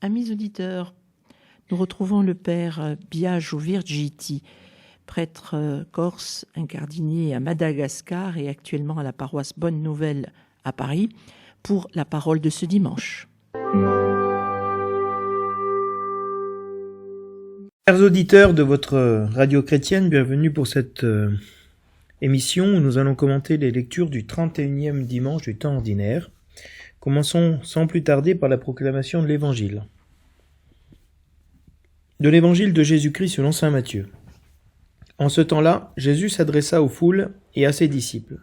Amis auditeurs, nous retrouvons le père Biagio Virgiti, prêtre corse incardinier à Madagascar et actuellement à la paroisse Bonne Nouvelle à Paris, pour la parole de ce dimanche. Chers auditeurs de votre radio chrétienne, bienvenue pour cette émission où nous allons commenter les lectures du 31e dimanche du temps ordinaire. Commençons sans plus tarder par la proclamation de l'Évangile. De l'Évangile de Jésus-Christ selon saint Matthieu. En ce temps-là, Jésus s'adressa aux foules et à ses disciples.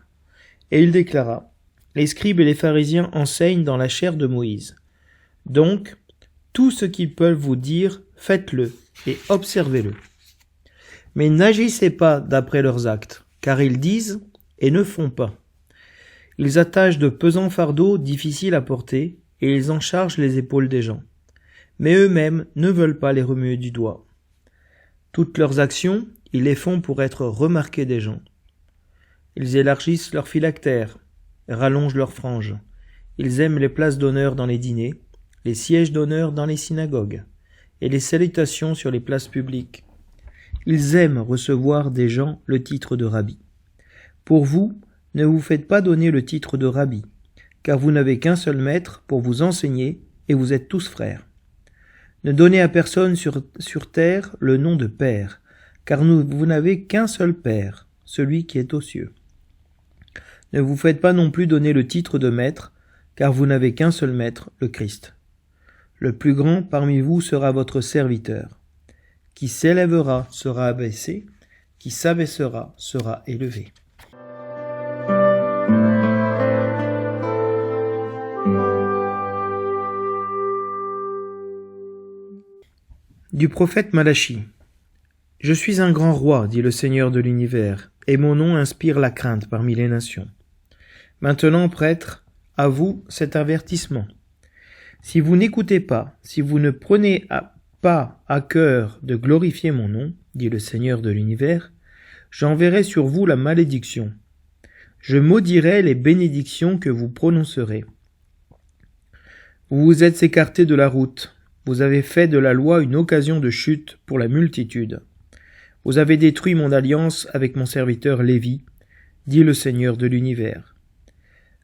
Et il déclara : les scribes et les pharisiens enseignent dans la chair de Moïse. Donc, tout ce qu'ils peuvent vous dire, faites-le et observez-le. Mais n'agissez pas d'après leurs actes, car ils disent et ne font pas. Ils attachent de pesants fardeaux difficiles à porter et ils en chargent les épaules des gens. Mais eux-mêmes ne veulent pas les remuer du doigt. Toutes leurs actions, ils les font pour être remarqués des gens. Ils élargissent leurs phylactères, rallongent leurs franges. Ils aiment les places d'honneur dans les dîners, les sièges d'honneur dans les synagogues, et les salutations sur les places publiques. Ils aiment recevoir des gens le titre de rabbi. Pour vous, ne vous faites pas donner le titre de rabbi, car vous n'avez qu'un seul maître pour vous enseigner, et vous êtes tous frères. Ne donnez à personne sur terre le nom de Père, car vous n'avez qu'un seul Père, celui qui est aux cieux. Ne vous faites pas non plus donner le titre de Maître, car vous n'avez qu'un seul Maître, le Christ. Le plus grand parmi vous sera votre serviteur. Qui s'élèvera sera abaissé, qui s'abaissera sera élevé. Du prophète Malachie. Je suis un grand roi, dit le Seigneur de l'univers, et mon nom inspire la crainte parmi les nations. Maintenant, prêtres, à vous cet avertissement. Si vous n'écoutez pas, si vous ne prenez pas à cœur de glorifier mon nom, dit le Seigneur de l'univers, j'enverrai sur vous la malédiction. Je maudirai les bénédictions que vous prononcerez. Vous vous êtes écartés de la route. Vous avez fait de la loi une occasion de chute pour la multitude. Vous avez détruit mon alliance avec mon serviteur Lévi, dit le Seigneur de l'univers.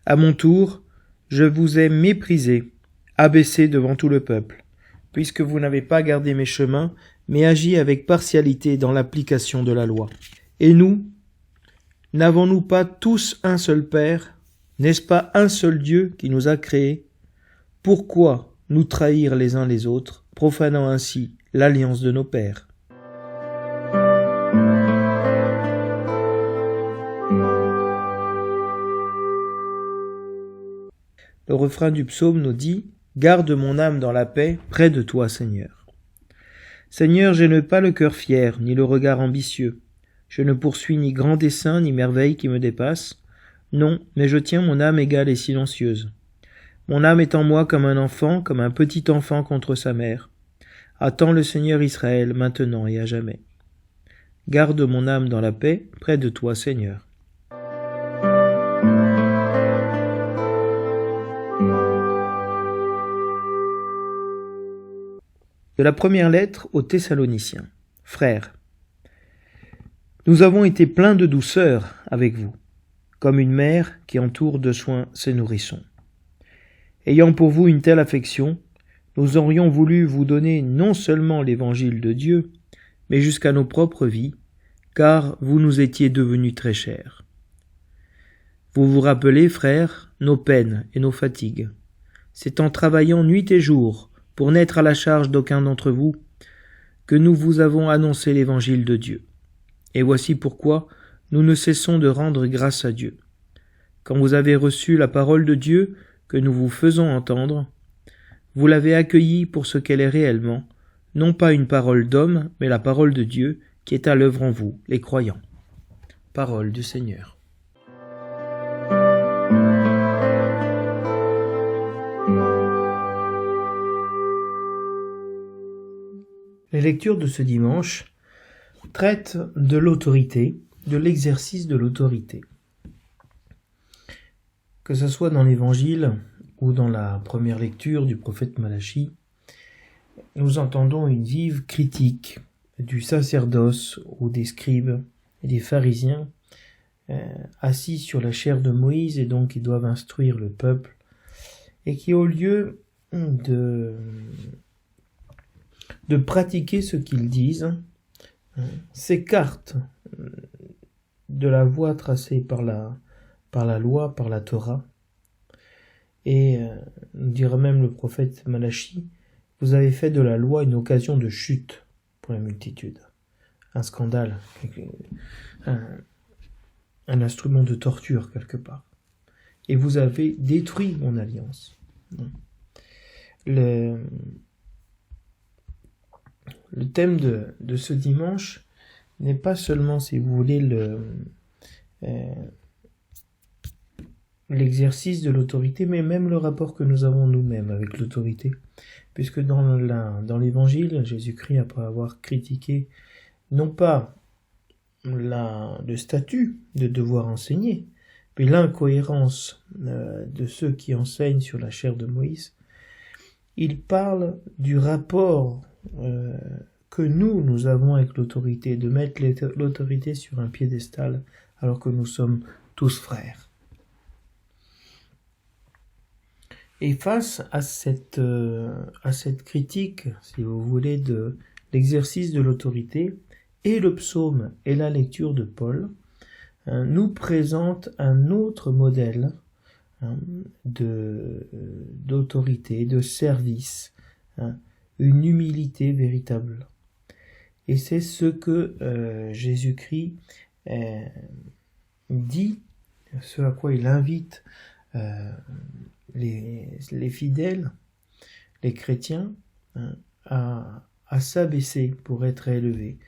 À mon tour, je vous ai méprisé, abaissé devant tout le peuple, puisque vous n'avez pas gardé mes chemins, mais agi avec partialité dans l'application de la loi. Et nous, n'avons-nous pas tous un seul Père? N'est-ce pas un seul Dieu qui nous a créés? Pourquoi nous trahir les uns les autres, profanant ainsi l'alliance de nos pères? Le refrain du psaume nous dit « Garde mon âme dans la paix, près de toi, Seigneur. » Seigneur, je n'ai pas le cœur fier, ni le regard ambitieux. Je ne poursuis ni grand dessein, ni merveille qui me dépasse. Non, mais je tiens mon âme égale et silencieuse. Mon âme est en moi comme un enfant, comme un petit enfant contre sa mère. Attends le Seigneur Israël, maintenant et à jamais. Garde mon âme dans la paix, près de toi, Seigneur. De la première lettre aux Thessaloniciens. Frères, nous avons été pleins de douceur avec vous, comme une mère qui entoure de soins ses nourrissons. Ayant pour vous une telle affection, nous aurions voulu vous donner non seulement l'évangile de Dieu, mais jusqu'à nos propres vies, car vous nous étiez devenus très chers. Vous vous rappelez, frères, nos peines et nos fatigues. C'est en travaillant nuit et jour, pour n'être à la charge d'aucun d'entre vous, que nous vous avons annoncé l'évangile de Dieu. Et voici pourquoi nous ne cessons de rendre grâce à Dieu. Quand vous avez reçu la parole de Dieu, que nous vous faisons entendre, vous l'avez accueillie pour ce qu'elle est réellement, non pas une parole d'homme, mais la parole de Dieu qui est à l'œuvre en vous, les croyants. Parole du Seigneur. Les lectures de ce dimanche traitent de l'autorité, de l'exercice de l'autorité. Que ce soit dans l'Évangile ou dans la première lecture du prophète Malachie, nous entendons une vive critique du sacerdoce ou des scribes et des pharisiens assis sur la chaire de Moïse et donc qui doivent instruire le peuple et qui, au lieu de pratiquer ce qu'ils disent, s'écartent de la voie tracée par la loi, par la Torah. Et nous dira même le prophète Malachi, vous avez fait de la loi une occasion de chute pour la multitude. Un scandale, un instrument de torture quelque part. Et vous avez détruit mon alliance. Le thème de ce dimanche n'est pas seulement, si vous voulez, l'exercice de l'autorité, mais même le rapport que nous avons nous-mêmes avec l'autorité. Puisque dans l'évangile, Jésus-Christ, après avoir critiqué non pas le statut de devoir enseigner, mais l'incohérence de ceux qui enseignent sur la chair de Moïse, il parle du rapport que nous avons avec l'autorité, de mettre l'autorité sur un piédestal alors que nous sommes tous frères. Et face à cette critique, si vous voulez, de l'exercice de l'autorité, et le psaume et la lecture de Paul nous présentent un autre modèle d'autorité, de service, une humilité véritable. Et c'est ce que Jésus-Christ dit, ce à quoi il invite les fidèles, les chrétiens, à s'abaisser pour être élevés,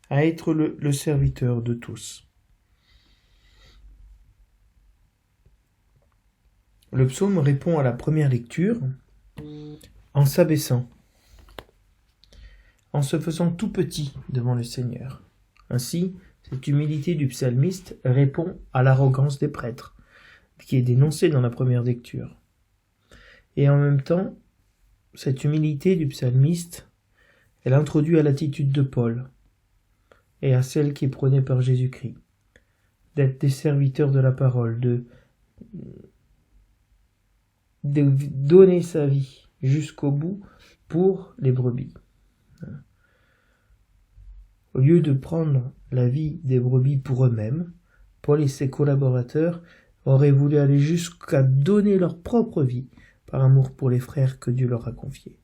à être le serviteur de tous. Le psaume répond à la première lecture en s'abaissant, en se faisant tout petit devant le Seigneur. Ainsi, cette humilité du psalmiste répond à l'arrogance des prêtres, qui est dénoncée dans la première lecture. Et en même temps, cette humilité du psalmiste, elle introduit à l'attitude de Paul et à celle qui est prônée par Jésus-Christ, d'être des serviteurs de la parole, de donner sa vie jusqu'au bout pour les brebis. Au lieu de prendre la vie des brebis pour eux-mêmes, Paul et ses collaborateurs auraient voulu aller jusqu'à donner leur propre vie par amour pour les frères que Dieu leur a confiés.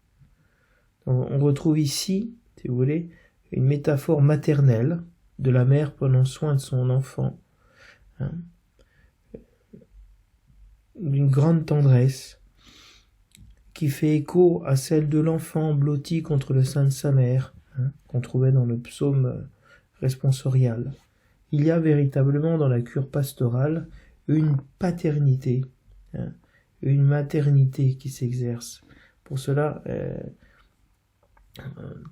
On retrouve ici, si vous voulez, une métaphore maternelle de la mère prenant soin de son enfant, d'une grande tendresse qui fait écho à celle de l'enfant blotti contre le sein de sa mère, qu'on trouvait dans le psaume responsorial. Il y a véritablement dans la cure pastorale une paternité, une maternité qui s'exerce. Pour cela,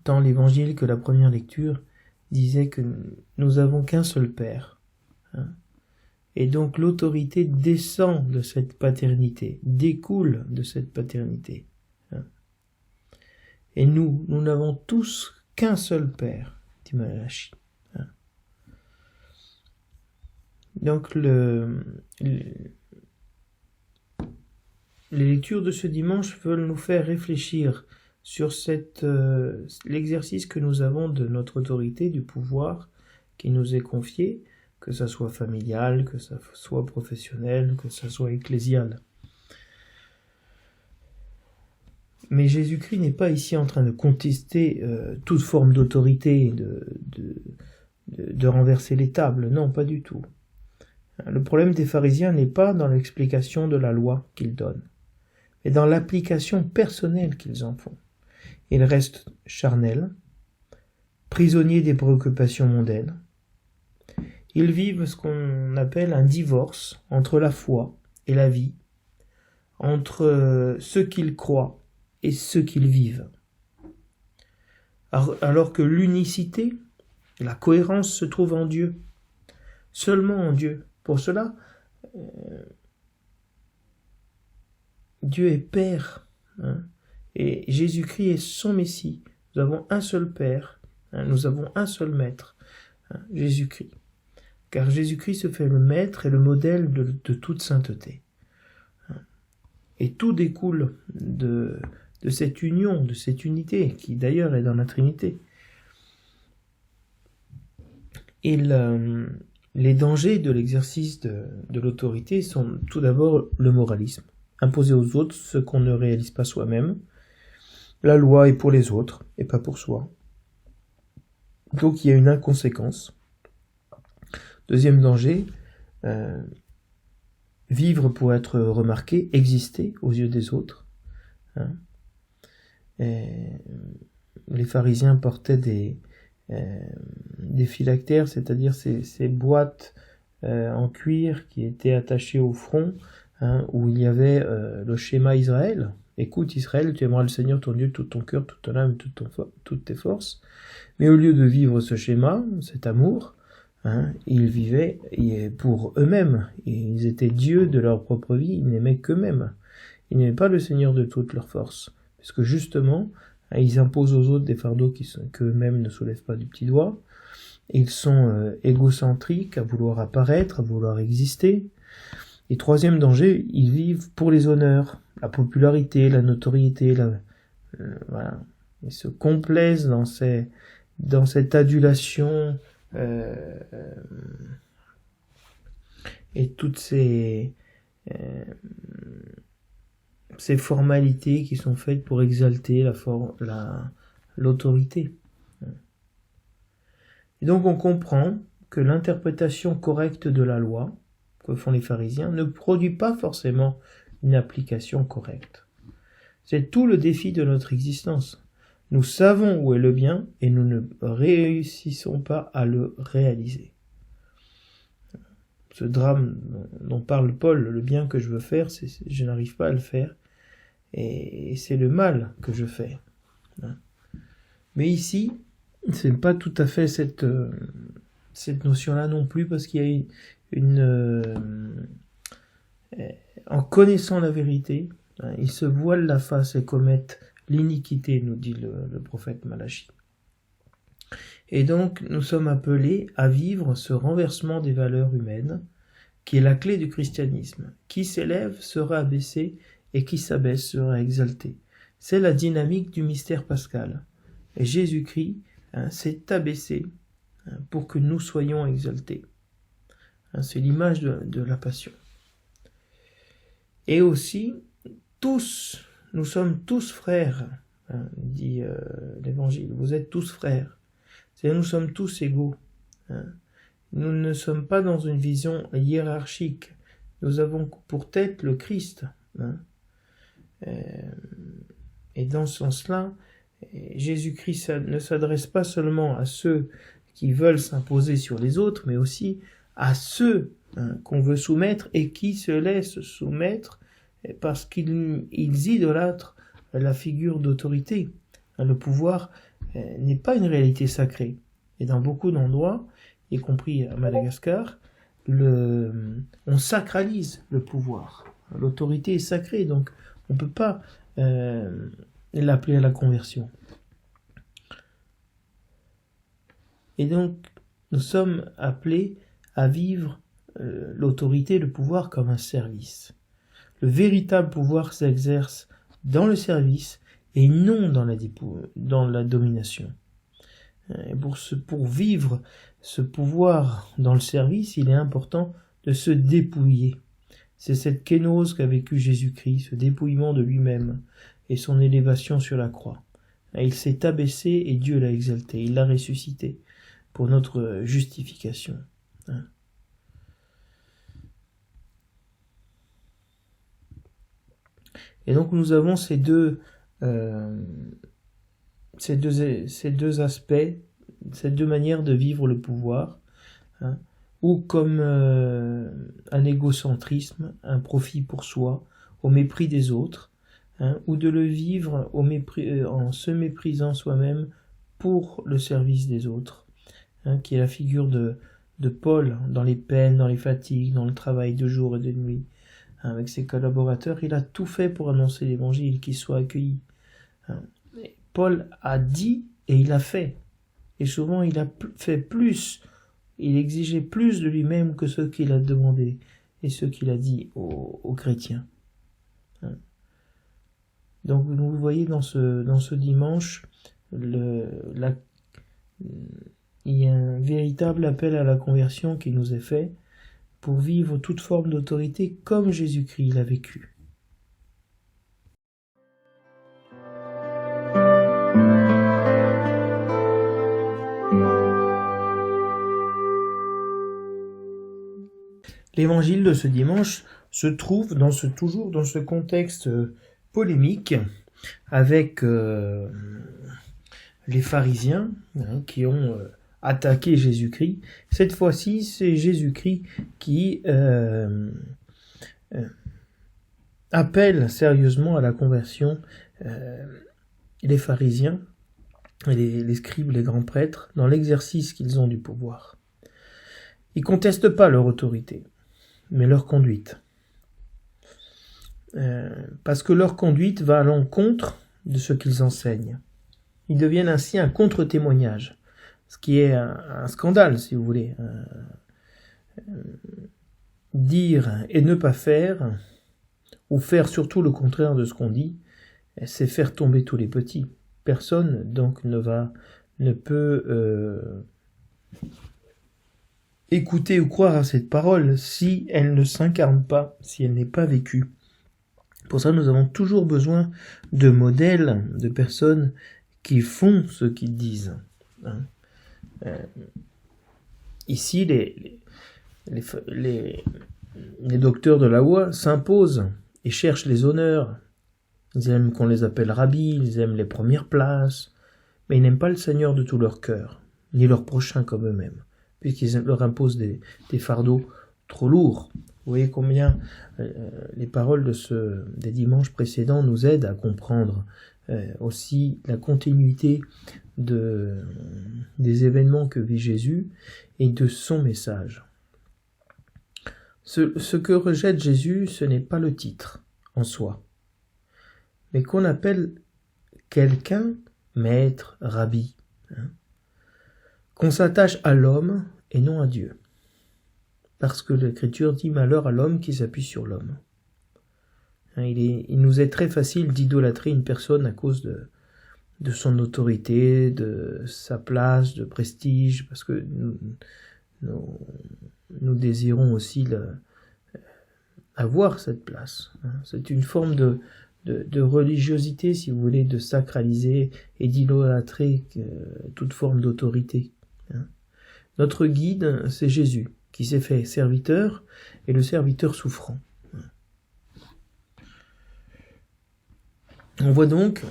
tant l'évangile que la première lecture disaient que nous avons qu'un seul Père. Et donc l'autorité descend de cette paternité, découle de cette paternité. Et nous n'avons tous qu'un seul Père, dit Malachi. Donc les lectures de ce dimanche veulent nous faire réfléchir sur l'exercice que nous avons de notre autorité, du pouvoir qui nous est confié, que ça soit familial, que ça soit professionnel, que ça soit ecclésial. Mais Jésus-Christ n'est pas ici en train de contester toute forme d'autorité, de renverser les tables, non, pas du tout. Le problème des pharisiens n'est pas dans l'explication de la loi qu'ils donnent, mais dans l'application personnelle qu'ils en font. Ils restent charnels, prisonniers des préoccupations mondaines. Ils vivent ce qu'on appelle un divorce entre la foi et la vie, entre ce qu'ils croient et ce qu'ils vivent. Alors que l'unicité, la cohérence se trouve en Dieu, seulement en Dieu. Pour cela, Dieu est Père, Et Jésus-Christ est son Messie. Nous avons un seul Père, nous avons un seul Maître, Jésus-Christ. Car Jésus-Christ se fait le Maître et le modèle de toute sainteté. Et tout découle de cette union, de cette unité, qui d'ailleurs est dans la Trinité. Et les dangers de l'exercice de l'autorité sont tout d'abord le moralisme. Imposer aux autres ce qu'on ne réalise pas soi-même. La loi est pour les autres et pas pour soi. Donc il y a une inconséquence. Deuxième danger, vivre pour être remarqué, exister aux yeux des autres. Les pharisiens portaient des phylactères, c'est-à-dire ces boîtes en cuir qui étaient attachées au front, où il y avait le schéma Israël. Écoute Israël, tu aimeras le Seigneur ton Dieu de tout ton cœur, toute ton âme, toutes tes forces. Mais au lieu de vivre ce schéma, cet amour, ils vivaient pour eux-mêmes. Ils étaient dieux de leur propre vie, ils n'aimaient qu'eux-mêmes. Ils n'aimaient pas le Seigneur de toutes leurs forces. Parce que justement, ils imposent aux autres des fardeaux qu'eux-mêmes ne soulèvent pas du petit doigt. Ils sont égocentriques, à vouloir apparaître, à vouloir exister. Et troisième danger, ils vivent pour les honneurs, la popularité, la notoriété, voilà. Ils se complaisent dans cette adulation et toutes ces formalités qui sont faites pour exalter l'autorité. Et donc on comprend que l'interprétation correcte de la loi que font les pharisiens ne produit pas forcément une application correcte. C'est tout le défi de notre existence. Nous savons où est le bien et nous ne réussissons pas à le réaliser. Ce drame dont parle Paul, le bien que je veux faire, je n'arrive pas à le faire et c'est le mal que je fais. Mais ici, ce n'est pas tout à fait cette notion-là non plus, parce qu'il y a en connaissant la vérité, ils se voilent la face et commettent l'iniquité, nous dit le prophète Malachie. Et donc, nous sommes appelés à vivre ce renversement des valeurs humaines, qui est la clé du christianisme. Qui s'élève sera abaissé, et qui s'abaisse sera exalté. C'est la dynamique du mystère pascal. Et Jésus-Christ s'est abaissé pour que nous soyons exaltés. C'est l'image de la passion. Et aussi, nous sommes tous frères, dit l'Évangile. Vous êtes tous frères. C'est-à-dire nous sommes tous égaux. Nous ne sommes pas dans une vision hiérarchique. Nous avons pour tête le Christ. Et dans ce sens-là, Jésus-Christ ne s'adresse pas seulement à ceux qui veulent s'imposer sur les autres, mais aussi à ceux qu'on veut soumettre et qui se laissent soumettre parce qu'ils idolâtrent la figure d'autorité. Le pouvoir n'est pas une réalité sacrée. Et dans beaucoup d'endroits, y compris à Madagascar, on sacralise le pouvoir. L'autorité est sacrée, donc on ne peut pas l'appeler à la conversion. Et donc, nous sommes appelés à vivre l'autorité, le pouvoir comme un service. Le véritable pouvoir s'exerce dans le service et non dans la domination. Et pour vivre ce pouvoir dans le service, il est important de se dépouiller. C'est cette kénose qu'a vécu Jésus-Christ, ce dépouillement de lui-même et son élévation sur la croix. Il s'est abaissé et Dieu l'a exalté, il l'a ressuscité pour notre justification. Et donc nous avons ces deux aspects, ces deux manières de vivre le pouvoir, ou comme un égocentrisme, un profit pour soi, au mépris des autres, ou de le vivre en se méprisant soi-même pour le service des autres, qui est la figure de Paul dans les peines, dans les fatigues, dans le travail de jour et de nuit. Avec ses collaborateurs, il a tout fait pour annoncer l'évangile, qu'il soit accueilli. Paul a dit et il a fait. Et souvent, il a fait plus. Il exigeait plus de lui-même que ce qu'il a demandé et ce qu'il a dit aux chrétiens. Donc, vous voyez dans ce dimanche, il y a un véritable appel à la conversion qui nous est fait pour vivre toute forme d'autorité comme Jésus-Christ l'a vécu. L'évangile de ce dimanche se trouve toujours dans ce contexte polémique avec les pharisiens qui ont attaqué Jésus-Christ. Cette fois-ci, c'est Jésus-Christ qui appelle sérieusement à la conversion les pharisiens, les scribes, les grands prêtres, dans l'exercice qu'ils ont du pouvoir. Ils ne contestent pas leur autorité, mais leur conduite. Parce que leur conduite va à l'encontre de ce qu'ils enseignent. Ils deviennent ainsi un contre-témoignage, ce qui est un scandale, si vous voulez. Dire et ne pas faire, ou faire surtout le contraire de ce qu'on dit, c'est faire tomber tous les petits. Personne donc ne peut écouter ou croire à cette parole si elle ne s'incarne pas, si elle n'est pas vécue. Pour ça, nous avons toujours besoin de modèles, de personnes qui font ce qu'ils disent. Ici, les docteurs de la loi s'imposent et cherchent les honneurs. Ils aiment qu'on les appelle rabbis, ils aiment les premières places, mais ils n'aiment pas le Seigneur de tout leur cœur, ni leur prochain comme eux-mêmes, puisqu'ils leur imposent des fardeaux trop lourds. Vous voyez combien les paroles des dimanches précédents nous aident à comprendre aussi la continuité des événements que vit Jésus et de son message. Ce que rejette Jésus, ce n'est pas le titre en soi, mais qu'on appelle quelqu'un maître, rabbi, qu'on s'attache à l'homme et non à Dieu. Parce que l'Écriture dit malheur à l'homme qui s'appuie sur l'homme. Il nous est très facile d'idolâtrer une personne à cause de son autorité, de sa place, de prestige, parce que nous désirons aussi avoir cette place. C'est une forme de religiosité, si vous voulez, de sacraliser et d'idolâtrer toute forme d'autorité. Notre guide, c'est Jésus, qui s'est fait serviteur, et le serviteur souffrant. On voit donc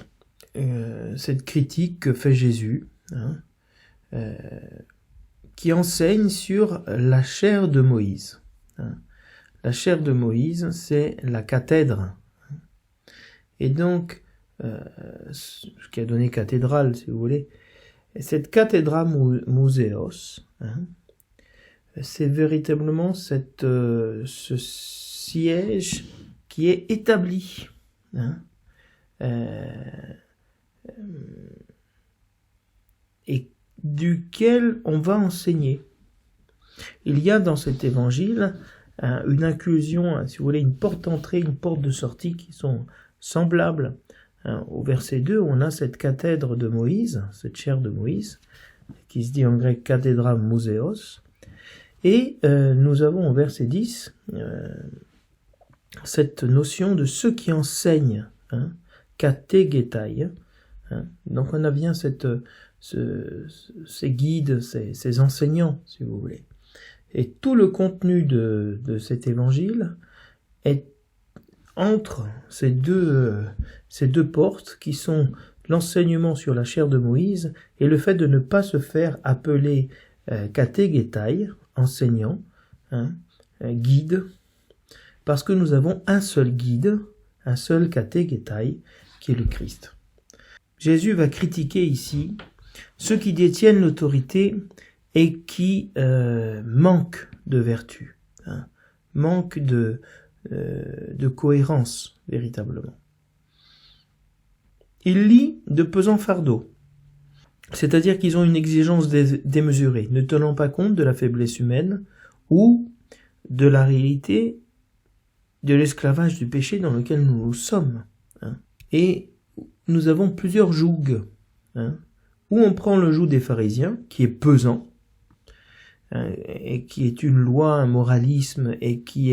cette critique que fait Jésus, qui enseigne sur la chaire de Moïse. La chaire de Moïse, c'est la cathèdre. Et donc, ce qui a donné cathédrale, si vous voulez, cette cathédra museos, c'est véritablement ce siège qui est établi, et duquel on va enseigner. Il y a dans cet évangile une inclusion, si vous voulez, une porte d'entrée, une porte de sortie qui sont semblables. Au verset 2, on a cette cathèdre de Moïse, cette chaire de Moïse, qui se dit en grec cathédra museos. Et nous avons au verset 10 cette notion de ceux qui enseignent, kategetai. Donc on a bien ces guides, ces enseignants, si vous voulez. Et tout le contenu de cet évangile est entre ces deux portes qui sont l'enseignement sur la chaire de Moïse et le fait de ne pas se faire appeler kategetai, enseignant, guide, parce que nous avons un seul guide, un seul kategetai, qui est le Christ. Jésus va critiquer ici ceux qui détiennent l'autorité et qui manquent de vertu, manquent de cohérence, véritablement. Ils lient de pesants fardeaux, c'est-à-dire qu'ils ont une exigence démesurée, ne tenant pas compte de la faiblesse humaine ou de la réalité de l'esclavage du péché dans lequel nous sommes. Et nous avons plusieurs jougs, où on prend le joug des pharisiens, qui est pesant, et qui est une loi, un moralisme, et qui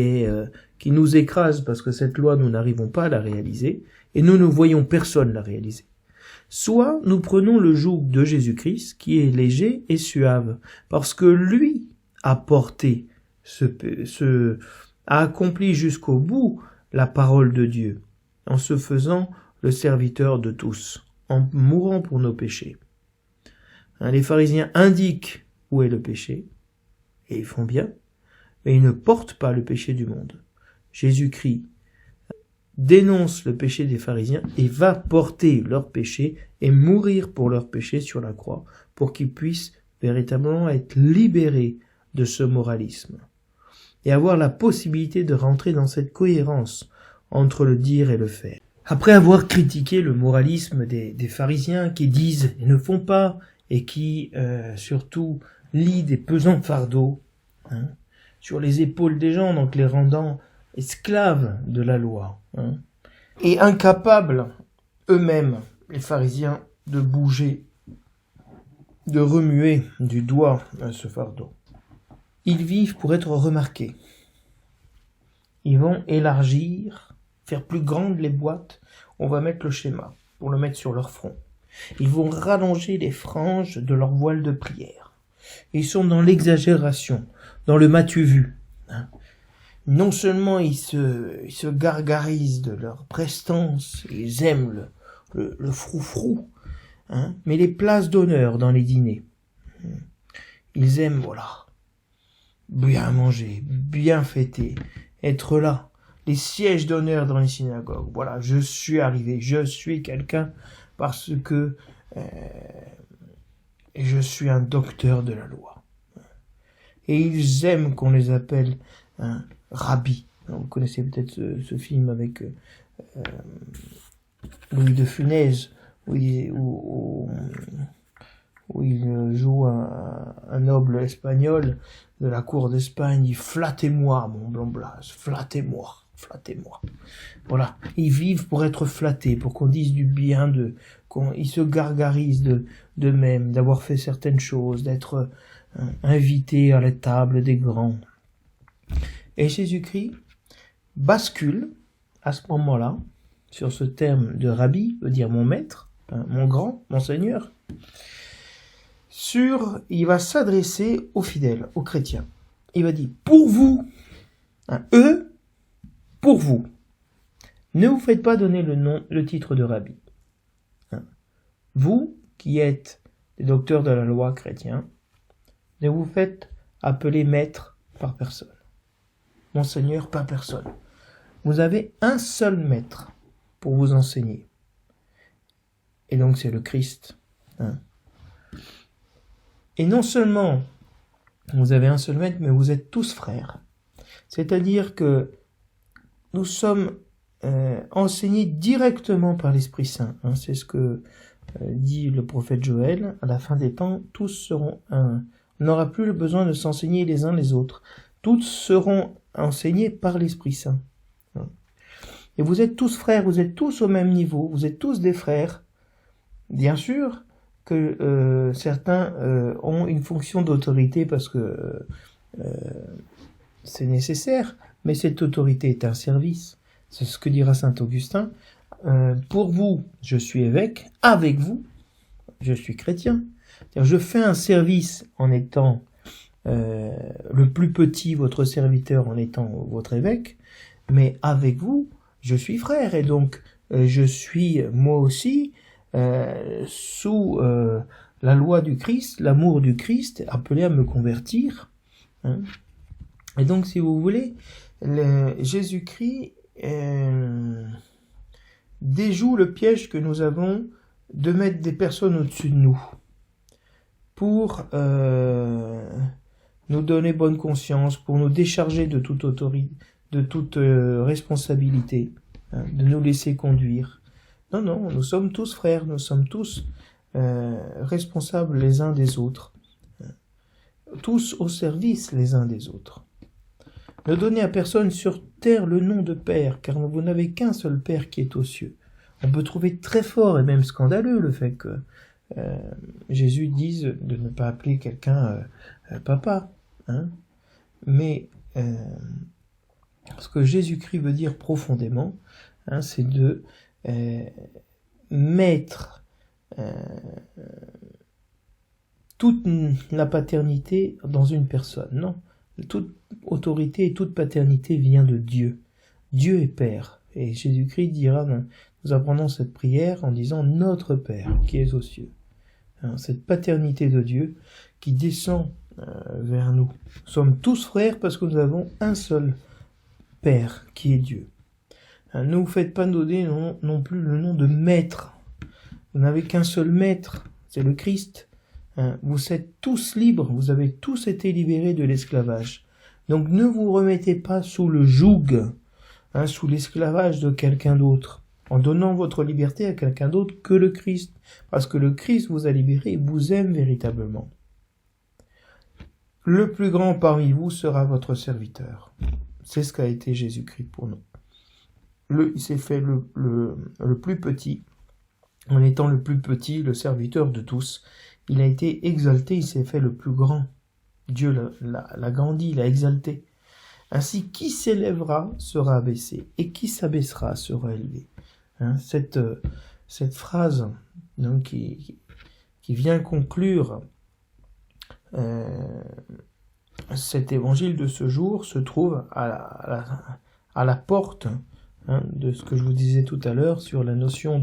nous écrase parce que cette loi, nous n'arrivons pas à la réaliser, et nous ne voyons personne la réaliser. Soit nous prenons le joug de Jésus-Christ, qui est léger et suave, parce que lui a porté a accompli jusqu'au bout la parole de Dieu, en se faisant le serviteur de tous, en mourant pour nos péchés. Les pharisiens indiquent où est le péché, et ils font bien, mais ils ne portent pas le péché du monde. Jésus-Christ dénonce le péché des pharisiens et va porter leur péché et mourir pour leur péché sur la croix, pour qu'ils puissent véritablement être libérés de ce moralisme et avoir la possibilité de rentrer dans cette cohérence entre le dire et le faire. Après avoir critiqué le moralisme des pharisiens qui disent et ne font pas, et qui surtout lient des pesants fardeaux sur les épaules des gens, donc les rendant esclaves de la loi, et incapables eux-mêmes, les pharisiens, de bouger, de remuer du doigt ce fardeau. Ils vivent pour être remarqués. Ils vont élargir, faire plus grandes les boîtes. On va mettre le schéma pour le mettre sur leur front. Ils vont rallonger les franges de leur voile de prière. Ils sont dans l'exagération, dans le m'as-tu vu. Non seulement ils se gargarisent de leur prestance, ils aiment le froufrou, mais les places d'honneur dans les dîners. Ils aiment, bien manger, bien fêter, être là. Les sièges d'honneur dans les synagogues. Voilà, je suis arrivé, je suis quelqu'un parce que je suis un docteur de la loi. Et ils aiment qu'on les appelle rabbi. Vous connaissez peut-être ce film avec Louis de Funès, où il joue un noble espagnol de la cour d'Espagne. Il dit « Flattez-moi, mon Blanc-Blas, flattez-moi. » Voilà, ils vivent pour être flattés, pour qu'on dise du bien ils se gargarisent d'eux-mêmes, d'avoir fait certaines choses, d'être invités à la table des grands. Et Jésus-Christ bascule à ce moment-là sur ce terme de rabbi, veut dire mon maître, mon grand, mon seigneur. Il va s'adresser aux fidèles, aux chrétiens. Il va dire pour vous, eux. Pour vous, ne vous faites pas donner le titre de rabbi. Vous, qui êtes des docteurs de la loi chrétiens, ne vous faites appeler maître par personne. Monseigneur par personne. Vous avez un seul maître pour vous enseigner. Et donc c'est le Christ. Et non seulement vous avez un seul maître, mais vous êtes tous frères. C'est-à-dire que nous sommes enseignés directement par l'Esprit Saint. C'est ce que dit le prophète Joël. À la fin des temps, tous seront un. On n'aura plus le besoin de s'enseigner les uns les autres. Tous seront enseignés par l'Esprit Saint. Et vous êtes tous frères, vous êtes tous au même niveau, vous êtes tous des frères. Bien sûr que certains ont une fonction d'autorité parce que c'est nécessaire, mais cette autorité est un service. C'est ce que dira saint Augustin. Pour vous, je suis évêque. Avec vous, je suis chrétien. C'est-à-dire, je fais un service en étant le plus petit, votre serviteur, en étant votre évêque. Mais avec vous, je suis frère. Et donc, je suis moi aussi sous la loi du Christ, l'amour du Christ, appelé à me convertir. Et donc, si vous voulez, Jésus-Christ déjoue le piège que nous avons de mettre des personnes au-dessus de nous pour nous donner bonne conscience, pour nous décharger de toute autorité, de toute responsabilité, de nous laisser conduire, Non, non, nous sommes tous frères, nous sommes tous responsables les uns des autres, tous au service les uns des autres. Ne donnez à personne sur terre le nom de Père, car vous n'avez qu'un seul Père qui est aux cieux. On peut trouver très fort et même scandaleux le fait que Jésus dise de ne pas appeler quelqu'un papa. Hein. Mais ce que Jésus-Christ veut dire profondément, hein, c'est de mettre toute la paternité dans une personne. Non, toute autorité et toute paternité vient de Dieu. Dieu est Père. Et Jésus-Christ dira, nous apprenons cette prière en disant « Notre Père qui est aux cieux ». Cette paternité de Dieu qui descend vers nous. Nous sommes tous frères parce que nous avons un seul Père qui est Dieu. Ne vous faites pas donner non plus le nom de maître. Vous n'avez qu'un seul maître, c'est le Christ. Vous êtes tous libres, vous avez tous été libérés de l'esclavage. Donc ne vous remettez pas sous le joug, sous l'esclavage de quelqu'un d'autre, en donnant votre liberté à quelqu'un d'autre que le Christ, parce que le Christ vous a libéré et vous aime véritablement. Le plus grand parmi vous sera votre serviteur. C'est ce qu'a été Jésus-Christ pour nous. Il s'est fait le plus petit, en étant le plus petit, le serviteur de tous. Il a été exalté, il s'est fait le plus grand. Dieu l'a grandi, l'a exalté. Ainsi, qui s'élèvera sera abaissé, et qui s'abaissera sera élevé. Cette phrase donc, qui vient conclure cet évangile de ce jour se trouve à la porte de ce que je vous disais tout à l'heure sur la notion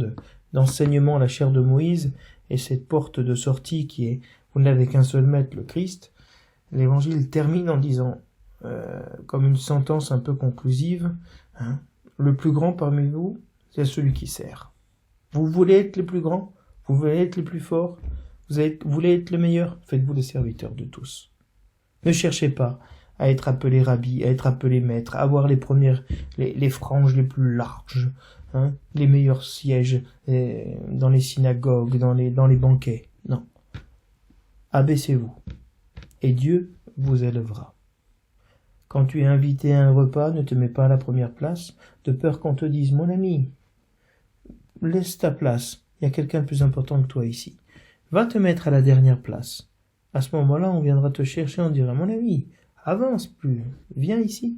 d'enseignement à la chair de Moïse et cette porte de sortie qui est « Vous n'avez qu'un seul maître, le Christ ». L'évangile termine en disant, comme une sentence un peu conclusive, le plus grand parmi vous, c'est celui qui sert. Vous voulez être les plus grands? Vous voulez être les plus forts? Vous voulez être les meilleurs? Faites-vous les serviteurs de tous. Ne cherchez pas à être appelé rabbi, à être appelé maître, à avoir les franges les plus larges, les meilleurs sièges dans les synagogues, dans les banquets. Non. Abaissez-vous, et Dieu vous élèvera. Quand tu es invité à un repas, ne te mets pas à la première place, de peur qu'on te dise « Mon ami, laisse ta place, il y a quelqu'un de plus important que toi ici. Va te mettre à la dernière place. » À ce moment-là, on viendra te chercher, on dira « Mon ami, avance plus, viens ici. »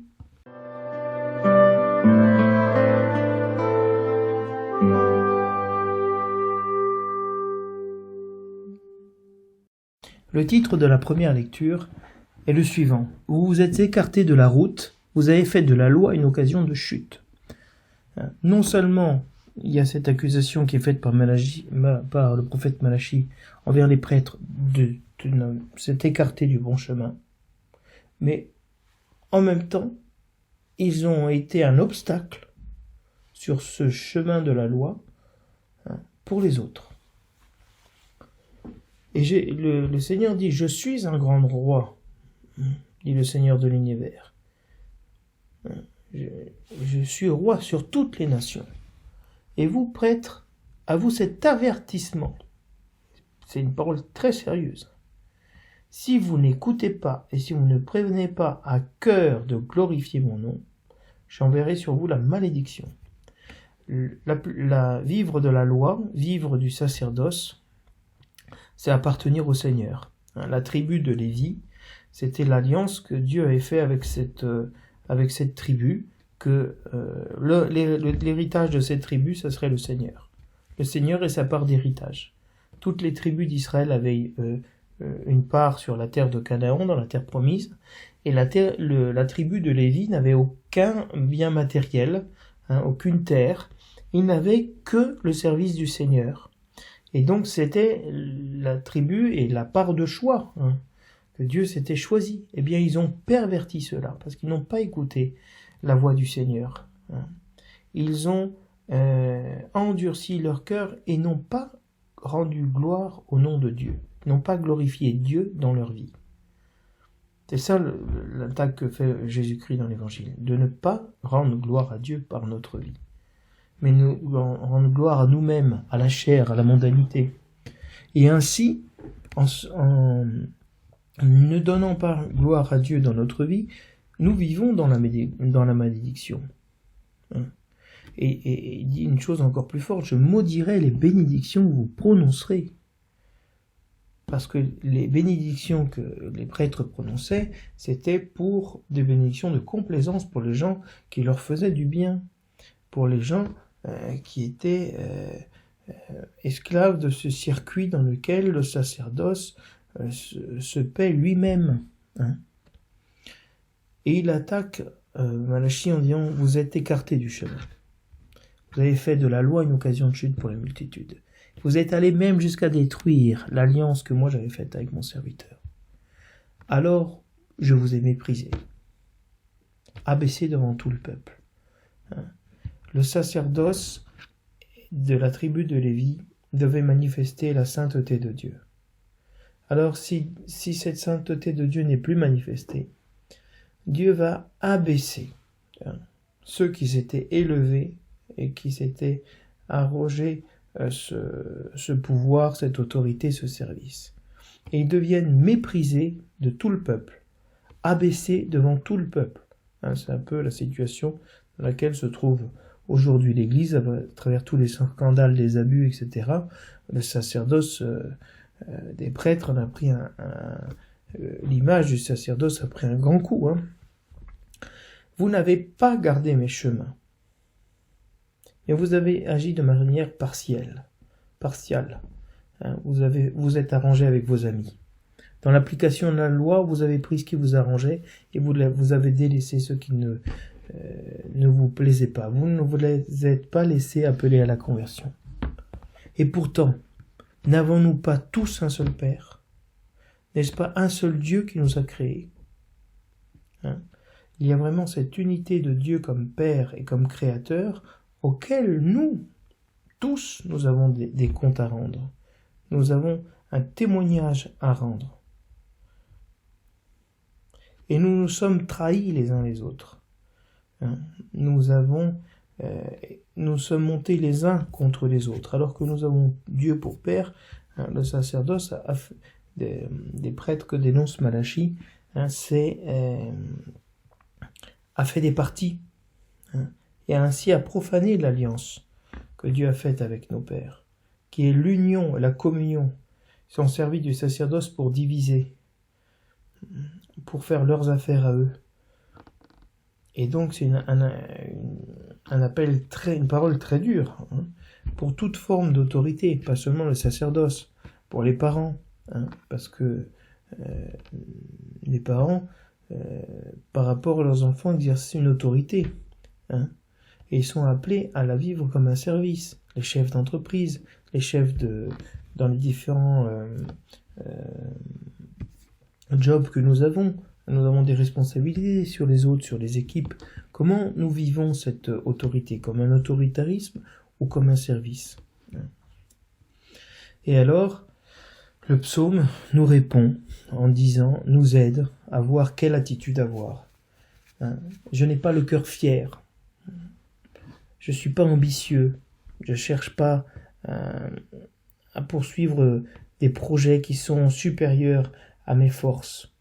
Le titre de la première lecture est le suivant. Vous vous êtes écarté de la route, vous avez fait de la loi une occasion de chute. Non seulement il y a cette accusation qui est faite par le prophète Malachi envers les prêtres de s'être écarté du bon chemin, mais en même temps, ils ont été un obstacle sur ce chemin de la loi pour les autres. Et le Seigneur dit, je suis un grand roi, dit le Seigneur de l'univers. Je suis roi sur toutes les nations. Et vous, prêtres, à vous cet avertissement. C'est une parole très sérieuse. Si vous n'écoutez pas et si vous ne prévenez pas à cœur de glorifier mon nom, j'enverrai sur vous la malédiction. Vivre de la loi, vivre du sacerdoce, c'est appartenir au Seigneur. La tribu de Lévi, c'était l'alliance que Dieu avait fait avec cette tribu, que l'héritage de cette tribu, ce serait le Seigneur. Le Seigneur et sa part d'héritage. Toutes les tribus d'Israël avaient une part sur la terre de Canaan, dans la terre promise, et la tribu de Lévi n'avait aucun bien matériel, aucune terre, il n'avait que le service du Seigneur. Et donc c'était la tribu et la part de choix que Dieu s'était choisi. Eh bien ils ont perverti cela, parce qu'ils n'ont pas écouté la voix du Seigneur. Ils ont endurci leur cœur et n'ont pas rendu gloire au nom de Dieu, n'ont pas glorifié Dieu dans leur vie. C'est ça l'attaque que fait Jésus-Christ dans l'Évangile, de ne pas rendre gloire à Dieu par notre vie. mais nous rendre gloire à nous-mêmes, à la chair, à la mondanité. Et ainsi, en ne donnant pas gloire à Dieu dans notre vie, nous vivons dans la malédiction. Et il dit une chose encore plus forte, je maudirai les bénédictions que vous prononcerez. Parce que les bénédictions que les prêtres prononçaient, c'était pour des bénédictions de complaisance pour les gens qui leur faisaient du bien, pour les gens qui étaient esclaves de ce circuit dans lequel le sacerdoce se paie lui-même. Et il attaque Malachie en disant « Vous êtes écartés du chemin. Vous avez fait de la loi une occasion de chute pour les multitudes. Vous êtes allés même jusqu'à détruire l'alliance que moi j'avais faite avec mon serviteur. Alors, je vous ai méprisé, abaissé devant tout le peuple. » Le sacerdoce de la tribu de Lévi devait manifester la sainteté de Dieu. Alors, si cette sainteté de Dieu n'est plus manifestée, Dieu va abaisser ceux qui s'étaient élevés et qui s'étaient arrogés ce pouvoir, cette autorité, ce service. Et ils deviennent méprisés de tout le peuple, abaissés devant tout le peuple. C'est un peu la situation dans laquelle se trouve aujourd'hui l'Église, à travers tous les scandales, les abus, etc. Le sacerdoce des prêtres a pris l'image du sacerdoce a pris un grand coup. Vous n'avez pas gardé mes chemins, mais vous avez agi de manière partiale. Vous êtes arrangé avec vos amis. Dans l'application de la loi, vous avez pris ce qui vous arrangeait et vous avez délaissé ce qui ne vous plaisait pas. Vous ne vous êtes pas laissé appeler à la conversion. Et pourtant, n'avons-nous pas tous un seul Père? N'est-ce pas un seul Dieu qui nous a créés? Il y a vraiment cette unité de Dieu comme Père et comme Créateur auquel nous, tous, nous avons des comptes à rendre. Nous avons un témoignage à rendre. Et nous nous sommes trahis les uns les autres. Nous sommes montés les uns contre les autres, alors que nous avons Dieu pour Père. Le sacerdoce des prêtres que dénonce Malachie, a fait des partis, et ainsi a profané l'alliance que Dieu a faite avec nos pères, qui est l'union, la communion. Ils sont servis du sacerdoce pour diviser, pour faire leurs affaires à eux. Et donc c'est un appel une parole très dure, pour toute forme d'autorité, pas seulement le sacerdoce, pour les parents, parce que les parents, par rapport à leurs enfants, exercent une autorité, et ils sont appelés à la vivre comme un service. Les chefs d'entreprise, les chefs dans les différents jobs que nous avons des responsabilités sur les autres, sur les équipes. Comment nous vivons cette autorité? Comme un autoritarisme ou comme un service? Et alors, le psaume nous répond en disant, nous aide à voir quelle attitude avoir. Je n'ai pas le cœur fier. Je ne suis pas ambitieux. Je ne cherche pas à poursuivre des projets qui sont supérieurs à mes forces,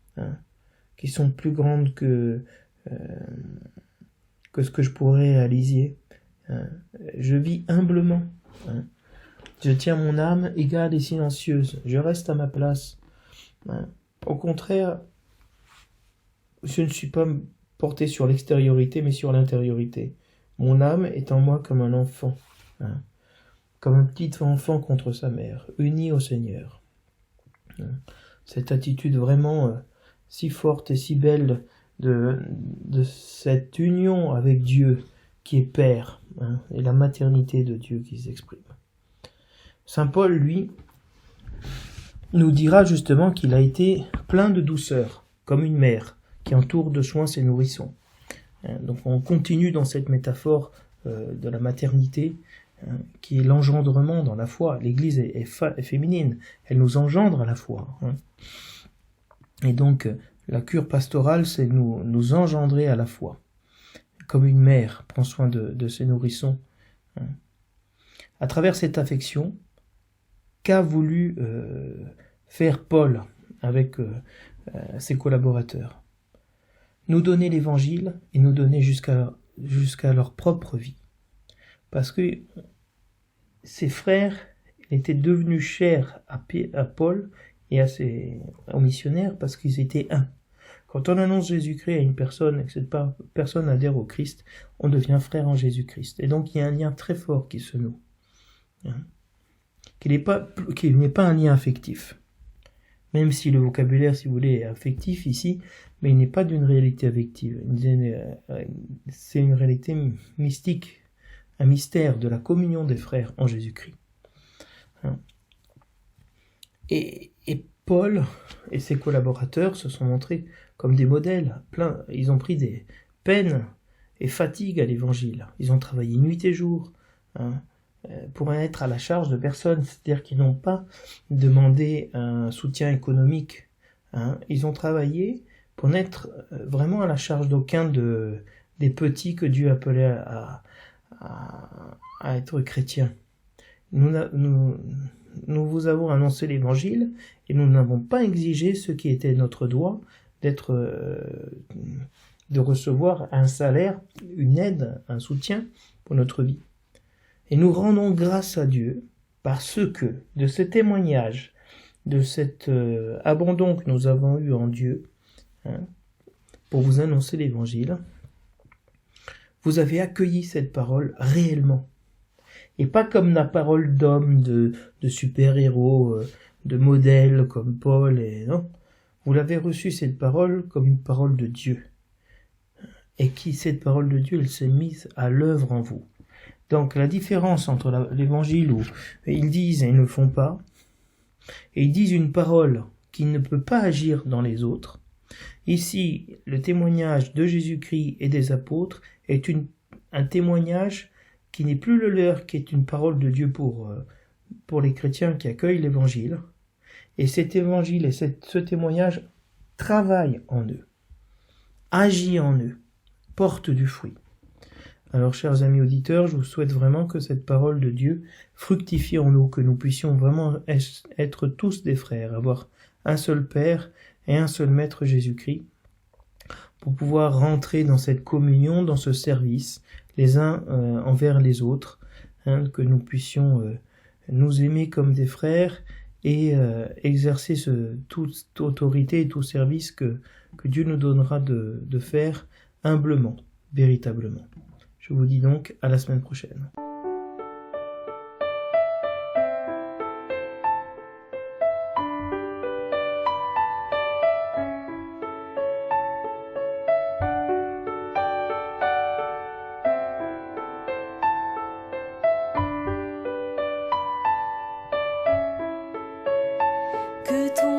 qui sont plus grandes que ce que je pourrais réaliser. Je vis humblement. Je tiens mon âme égale et silencieuse. Je reste à ma place. Au contraire, je ne suis pas porté sur l'extériorité, mais sur l'intériorité. Mon âme est en moi comme un enfant, comme un petit enfant contre sa mère, uni au Seigneur. Cette attitude vraiment si forte et si belle de cette union avec Dieu qui est Père, et la maternité de Dieu qui s'exprime. Saint Paul, lui, nous dira justement qu'il a été plein de douceur, comme une mère qui entoure de soins ses nourrissons. Donc on continue dans cette métaphore de la maternité, qui est l'engendrement dans la foi. L'Église est féminine, elle nous engendre à la foi. Et donc la cure pastorale, c'est nous engendrer à la foi. Comme une mère prend soin de ses nourrissons, À travers cette affection, qu'a voulu faire Paul avec ses collaborateurs? Nous donner l'évangile et nous donner jusqu'à leur propre vie. Parce que ses frères étaient devenus chers à Paul et aux missionnaires parce qu'ils étaient un. Quand on annonce Jésus-Christ à une personne et que cette personne adhère au Christ, on devient frère en Jésus-Christ. Et donc il y a un lien très fort qui se noue. Qui n'est pas un lien affectif. Même si le vocabulaire, si vous voulez, est affectif ici, mais il n'est pas d'une réalité affective. C'est une réalité mystique, un mystère de la communion des frères en Jésus-Christ. Et Paul et ses collaborateurs se sont montrés comme des modèles. Ils ont pris des peines et fatigues à l'évangile. Ils ont travaillé nuit et jour pour être à la charge de personne, c'est-à-dire qu'ils n'ont pas demandé un soutien économique. Ils ont travaillé pour n'être vraiment à la charge d'aucun des petits que Dieu appelait à être chrétiens. Nous vous avons annoncé l'évangile et nous n'avons pas exigé ce qui était notre droit de recevoir un salaire, une aide, un soutien pour notre vie. Et nous rendons grâce à Dieu parce que de ce témoignage, de cet abandon que nous avons eu en Dieu, pour vous annoncer l'évangile, vous avez accueilli cette parole réellement. Et pas comme la parole d'homme, de super-héros, de modèles comme Paul. Non, vous l'avez reçue cette parole comme une parole de Dieu. Et cette parole de Dieu, elle s'est mise à l'œuvre en vous. Donc la différence entre l'évangile où ils disent et ils ne le font pas, et ils disent une parole qui ne peut pas agir dans les autres. Ici, le témoignage de Jésus-Christ et des apôtres est un témoignage qui n'est plus le leur, qui est une parole de Dieu pour les chrétiens qui accueillent l'évangile. Et cet évangile et ce témoignage travaille en eux, agit en eux, porte du fruit. Alors, chers amis auditeurs, je vous souhaite vraiment que cette parole de Dieu fructifie en nous, que nous puissions vraiment être tous des frères, avoir un seul Père et un seul Maître Jésus-Christ, pour pouvoir rentrer dans cette communion, dans ce service, les uns envers les autres, que nous puissions nous aimer comme des frères et exercer toute autorité et tout service que Dieu nous donnera de faire humblement, véritablement. Je vous dis donc à la semaine prochaine. Que ton